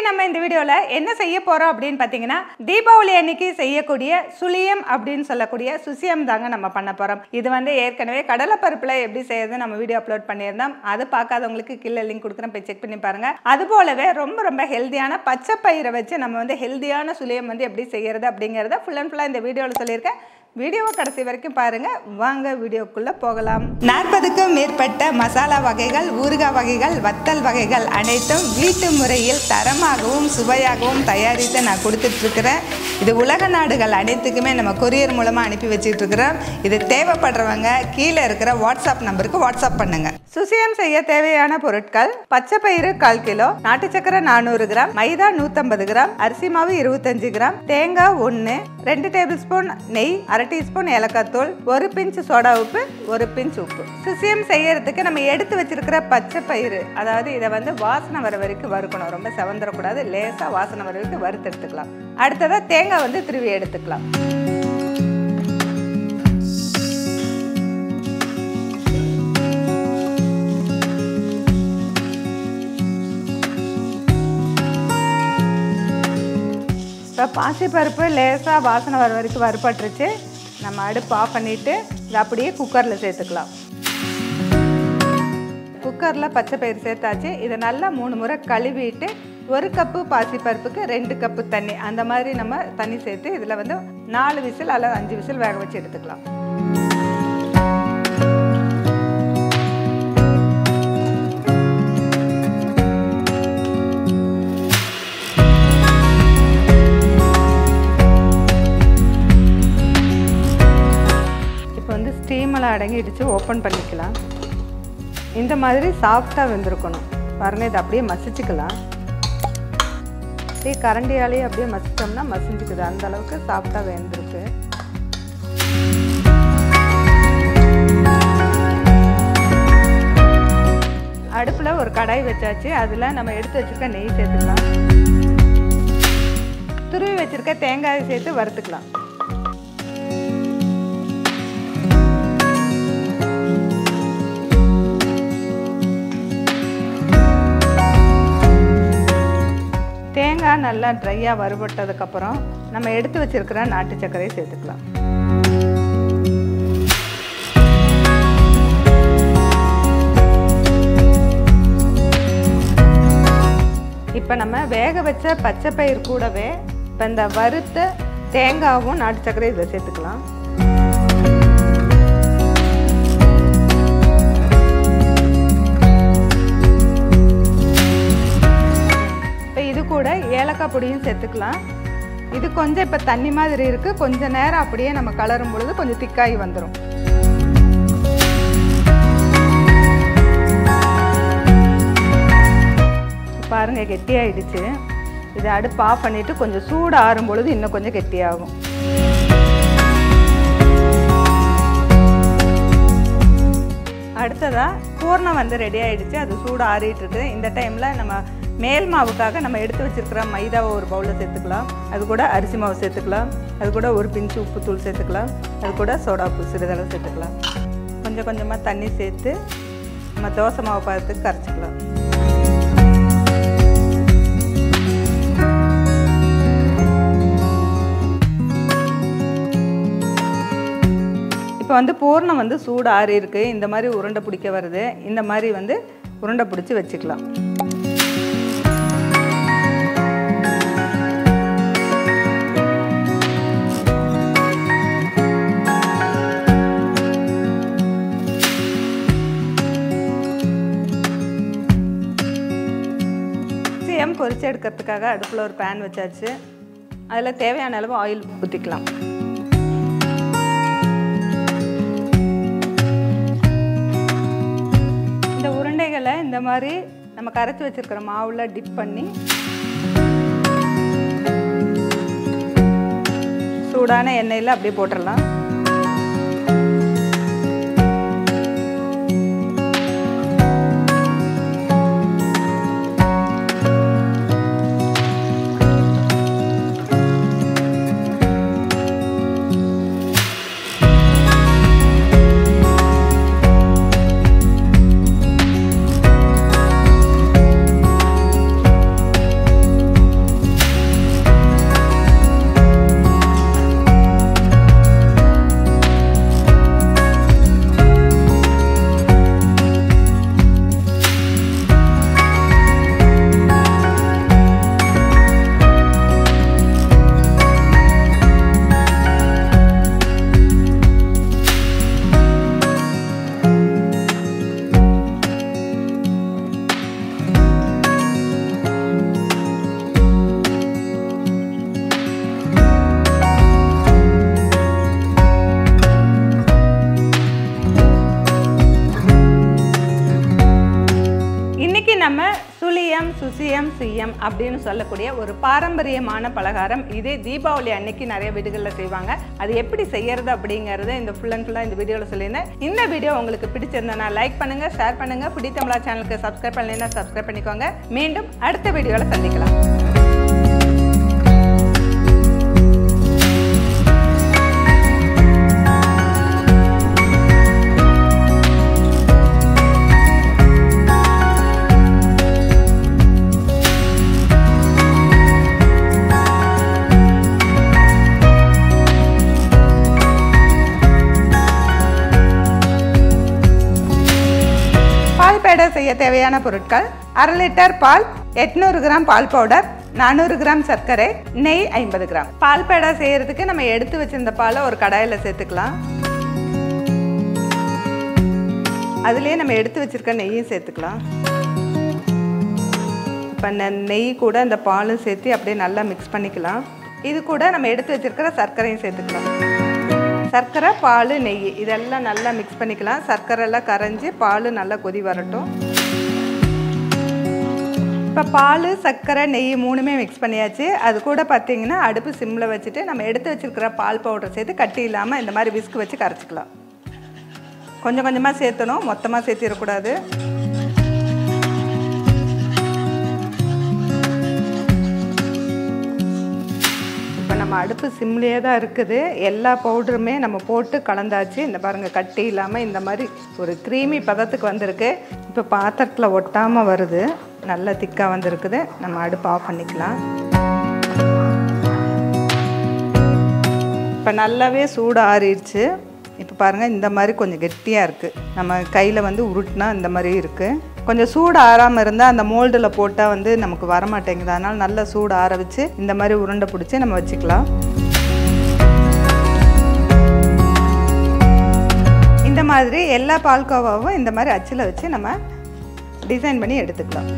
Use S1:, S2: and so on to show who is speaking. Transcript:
S1: நம்ம இந்த வீடியோல என்ன செய்ய போறோம் அப்படினு பாத்தீங்கன்னா தீபாவளி அன்னைக்கு செய்யக்கூடிய சுழியம் அப்படினு சொல்லக்கூடிய சுசியம் தாங்க நம்ம பண்ண போறோம். இது வந்து ஏற்கனவே கடலை பருப்புல எப்படி செய்யறது நம்ம வீடியோ அப்லோட் பண்ணியிருந்தோம். அது பார்க்காதவங்களுக்கு கீழே லிங்க் கொடுக்குறேன், போய் செக் பண்ணி பாருங்க. அது போலவே ரொம்ப ஹெல்தியான பச்சை பயிரை வச்சு நம்ம வந்து ஹெல்தியான சுழியம் வந்து எப்படி செய்யறது அப்படிங்கறத ஃபுல் அண்ட் ஃபுல்லா இந்த வீடியோல சொல்லியிருக்கேன். வீடியோவை கடைசி வரைக்கும் பாருங்க. வாங்க வீடியோக்குள்ள போகலாம். 40க்கும் மேற்பட்ட மசாலா வகைகள், ஊறுகாய் வகைகள், வத்தல் வகைகள் அனைத்தும் வீட்டு முறையில் தரமாகவும் சுவையாகவும் தயாரித்து நான் கொடுத்துட்டு இருக்கிறேன். இது உலக நாடுகள் அனைத்துக்குமே நம்ம கொரியர் மூலமா அனுப்பி வச்சுட்டு இருக்கிறோம். இது தேவைப்படுறவங்க கீழே இருக்கிற வாட்ஸ்அப் நம்பருக்கு வாட்ஸ்அப் பண்ணுங்க. சுசியம் செய்ய தேவையான பொருட்கள்: பச்சை பயிறு 1/4 கிலோ, நாட்டு சக்கரை 400 கிராம், மைதா 150 கிராம், அரிசி மாவு 25 கிராம், தேங்காய் 1, 2 டேபிள் ஸ்பூன் நெய், 1/2 டீஸ்பூன் ஏலக்காய் தூள், 1 பிஞ்ச் சோடா உப்பு, 1 பிஞ்ச் உப்பு. சுசியம் செய்யறதுக்கு நம்ம எடுத்து வச்சிருக்கிற பச்சை பயிறு, அதாவது இதை வந்து வாசனை வர வரைக்கும் வறுக்கணும். ரொம்ப செவந்துடக்கூடாது, லேசா வாசனை வர வரைக்கும் வறுத்து எடுத்துக்கலாம். அடுத்ததா தேங்காய் வந்து திருவி எடுத்துக்கலாம். இப்போ பாசிப்பருப்பு லேசாக வாசனை வர வரைக்கும் வறுபட்டுருச்சு. நம்ம அடுப்பு ஆஃப் பண்ணிவிட்டு இதை அப்படியே குக்கரில் சேர்த்துக்கலாம். குக்கரில் பச்சை பயிறு சேர்த்தாச்சு. இதை நல்லா 3 முறை கழுவிட்டு 1 கப்பு பாசிப்பருப்புக்கு 2 கப்பு தண்ணி, அந்த மாதிரி நம்ம தண்ணி சேர்த்து இதில் வந்து 4 விசில் அல்லது 5 விசில் வேக வச்சு எடுத்துக்கலாம். ஸ்டீமெல்லாம் அடங்கிடுச்சு. ஓப்பன் பண்ணிக்கலாம். இந்த மாதிரி சாஃப்டாக வெந்திருக்கணும் பாருங்கள். இதை அப்படியே மசிச்சுக்கலாம். கரண்டியாலேயே அப்படியே மசிச்சோம்னா மசிஞ்சுக்குது. அந்த அளவுக்கு சாஃப்டாக வெந்திருக்கு. அடுப்பில் ஒரு கடாய் வச்சாச்சு. அதில் நம்ம எடுத்து வச்சுருக்க நெய் சேர்த்துக்கலாம். துருவி வச்சுருக்க தேங்காயை சேர்த்து வறுத்துக்கலாம். தேங்காய் நல்லா ட்ரையாக வறுபட்டதுக்கப்புறம் நம்ம எடுத்து வச்சிருக்கிற நாட்டு சர்க்கரையை சேர்த்துக்கலாம். இப்போ நம்ம வேக வச்ச பச்சை பயிர் கூடவே இப்போ இந்த வறுத்த தேங்காவும் நாட்டு சர்க்கரையும் இதை சேர்த்துக்கலாம். கூட ஏலக்காய் பொடியும் சேர்த்துக்கலாம். இது கொஞ்சம் இப்போ தண்ணி மாதிரி இருக்கு. கொஞ்ச நேரம் அப்படியே நம்ம கலரும் பொழுது கொஞ்சம் திக்காகி வந்துடும். பாருங்க கெட்டியாயிடுச்சு. இதை அடுப்பு ஆஃப் பண்ணிட்டு கொஞ்சம் சூடு ஆறும் பொழுது இன்னும் கொஞ்சம் கெட்டியாகும். அடுத்ததா பூர்ணம் வந்து ரெடி ஆயிடுச்சு. அது சூடு ஆறிட்டு இருக்கு. இந்த டைம்ல நம்ம மேல் மாவுக்காக நம்ம எடுத்து வச்சிருக்கிற மைதாவை ஒரு பவுலில் சேர்த்துக்கலாம். அது கூட அரிசி மாவு சேர்த்துக்கலாம். அது கூட 1 பிஞ்சு உப்பு தூள் சேர்த்துக்கலாம். அது கூட சோடா உப்பு சிறிதளவு சேர்த்துக்கலாம். கொஞ்சம் கொஞ்சமாக தண்ணி சேர்த்து நம்ம தோசை மாவு பதத்துக்கு கரைச்சிக்கலாம். இப்போ வந்து பூர்ணம் வந்து சூடு ஆறி இருக்கு. இந்த மாதிரி உருண்டை பிடிக்க வருது. இந்த மாதிரி வந்து உருண்டை பிடிச்சி வச்சுக்கலாம். பொரிச்சு எடுக்கிறதுக்காக அடுப்பில் ஒரு பேன் வச்சாச்சு. அதில் தேவையான அளவு ஆயில் ஊற்றிக்கலாம். இந்த உருண்டைகளை இந்த மாதிரி நம்ம கரைச்சி வச்சிருக்கிற மாவுல டிப் பண்ணி சூடான எண்ணெயில் அப்படியே போட்டுடலாம். சுசியம் சுயம் அப்படின்னு சொல்லக்கூடிய ஒரு பாரம்பரியமான பலகாரம். இதே தீபாவளி அன்னைக்கு நிறைய வீடுகளில் செய்வாங்க. அது எப்படி செய்யறது அப்படிங்கறத இந்த ஃபுல் அண்ட் ஃபுல்லாக இந்த வீடியோவில் சொல்லியிருந்தேன். இந்த வீடியோ உங்களுக்கு பிடிச்சிருந்தா லைக் பண்ணுங்க, ஷேர் பண்ணுங்க. புடி தமிழா சேனலுக்கு சப்ஸ்கிரைப் பண்ணலைன்னா சப்ஸ்கிரைப் பண்ணிக்கோங்க. மீண்டும் அடுத்த வீடியோவில் சந்திக்கலாம். செய்ய தேவையான பொருட்கள்: 1/2 லிட்டர் பால், 800 கிராம் பால் பவுடர், 400 கிராம் சர்க்கரை, நெய் 50 கிராம். பால் பேடா செய்யறதுக்கு நம்ம எடுத்து வச்சிருந்த பாலை ஒரு கடாயில் சேர்த்துக்கலாம். அதுலேயே நம்ம எடுத்து வச்சிருக்க நெய்யும் சேர்த்துக்கலாம். இப்போ நெய் கூட இந்த பாலும் சேர்த்து அப்படியே நல்லா மிக்ஸ் பண்ணிக்கலாம். இது கூட நம்ம எடுத்து வச்சிருக்கிற சர்க்கரையும் சேர்த்துக்கலாம். சர்க்கரை, பால், நெய் இதெல்லாம் நல்லா மிக்ஸ் பண்ணிக்கலாம். சர்க்கரை எல்லாம் கரைஞ்சி பால் நல்லா கொதி வரட்டும். இப்போ பால், சர்க்கரை, நெய் மூணுமே மிக்ஸ் பண்ணியாச்சு. அது கூட பார்த்தீங்கன்னா அடுப்பு சிம்மில் வச்சுட்டு நம்ம எடுத்து வச்சுருக்கிற பால் பவுடர் சேர்த்து கட்டி இல்லாமல் இந்த மாதிரி விஸ்க் வச்சு கரைச்சிக்கலாம். கொஞ்சம் கொஞ்சமாக சேர்த்தணும், மொத்தமாக சேர்த்திடக்கூடாது. நம்ம அடுப்பு சிம்லேயே தான் இருக்குது. எல்லா பவுடருமே நம்ம போட்டு கலந்தாச்சு. இந்த பாருங்கள், கட்டி இல்லாமல் இந்த மாதிரி ஒரு க்ரீமி பதத்துக்கு வந்திருக்கு. இப்போ பாத்திரத்தில் ஒட்டாமல் வருது, நல்லா திக்காக வந்திருக்குது. நம்ம அடுப்பு ஆஃப் பண்ணிக்கலாம். இப்போ நல்லாவே சூடு ஆறிடுச்சு. இப்போ பாருங்கள், இந்த மாதிரி கொஞ்சம் கெட்டியாக இருக்குது. நம்ம கையில் வந்து உருட்டினா இந்த மாதிரி இருக்குது. கொஞ்சம் சூடு ஆறாமல் இருந்தால் அந்த மோல்டில் போட்டால் நமக்கு வரமாட்டேங்குது. அதனால் நல்லா சூடு ஆற வச்சு இந்த மாதிரி உருண்டை பிடிச்சி நம்ம வச்சுக்கலாம். இந்த மாதிரி எல்லா பால்கோவாவும் இந்த மாதிரி அச்சில் வச்சு நம்ம டிசைன் பண்ணி எடுத்துக்கலாம்.